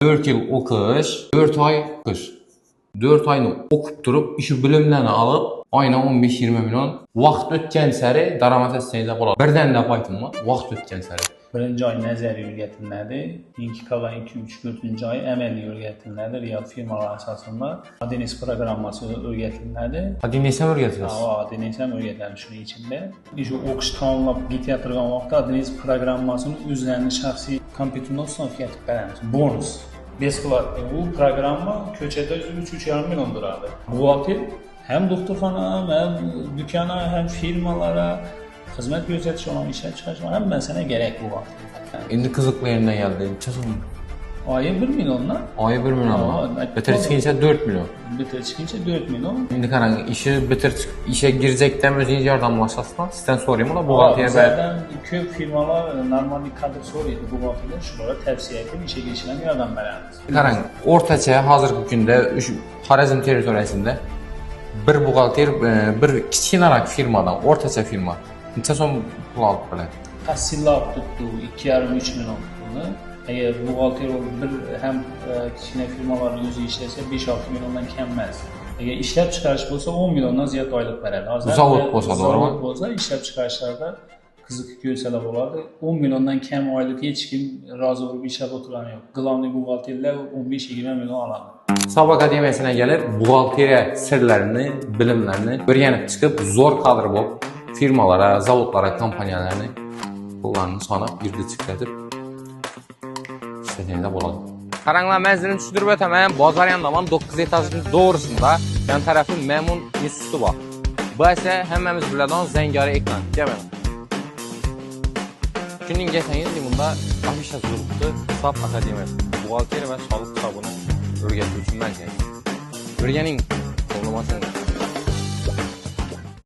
4 yıl okuş, 4 ay kış. 4 ayını okup durup, işi bilimlerini alıp, ayına 15-20 milyon. Vaqt ötken sari daromad etseniz bo'ladi. Birden de paytım var, vaqt ötken sari. Birinci ay nəzəri öyrətimləri, inki qalan 2-3-4-cü ay əməli öyrətimləri, real firmalar əsasında ADNS proqramması öyrətimləri. ADNS öyrətirsiniz? ADNS öyrədəlir şunun içində. İşte oxuş tamamlab getiyatırğan vaxtda ADNS proqrammasının özlərini şəxsi kompüterdən sınıf gətirib bərəmiz. Bonus. Besklatlı. Bu proqramma köçədə 3-3,5 milyon duradı. Buhalter həm doktorxana, həm dükana, həm firmalara xidmət göstərici olan işlər çıxartmaq həm məsələ gərək bu vaxt. İndi kızıklı yerinden geldi. Çasın. Ayı 1 milyonla. Ayı 1 milyon ama. Bitir çıkınca 4 milyon. Bitir çıkınca 4 milyon. Şimdi karan işi bitir işe girecekten özünüz yardım başlasın. Sizden sorayım ola buhalteriye ben. Zaten köp firmalar normalde kadro soruyordu buhalteriye şunlara tavsiye ettim işe geçiren yardım verəmiz. Karan ortaça hazırki günde Xarəzm territoriyasında bir buhalter bir kiçiknarak firmadan ortaça firma neçə son pul alıb belə? Tahsillat tuttu 2,5-3 milyon tuttuğunu. Eğer buhalter bir hem kiçikne firmaların özü işlese 5-6 milyondan kemmez. Eğer işlep çıkarış olsa 10 milyondan ziyade aylık verer. Zavod olsa doğru mu? Zavod olsa işlep çıkarışlarda kızık görsələr olardı. 10 milyondan kem aylık hiç kim razı olup işlep oturan yok. Glavni buhalterler 15-20 milyon alanı. Sabah Akademiyasına gelir, buhalteriya sirlerini, bilimlerini öğrenip çıkıp zor kadro bulup firmalara, zavodlara, kompaniyalarını kullanını sonra bir de çıkartıp istediğinizde buladı. Karanlar mənzilini düşürüb ötəmən, bazar yandaman 9 etajın doğrusunda yan tərəfin Məmun institutu var. Bu isə həmimiz bilədən zəngari ekran. Gəlin. Günün geçəniz bunda afişa zurubdu, Saf Akademiyası, buhalteriya və sağlıq kitabını öyrətmək üçün mərkəzi. Öyrənin, olmasın.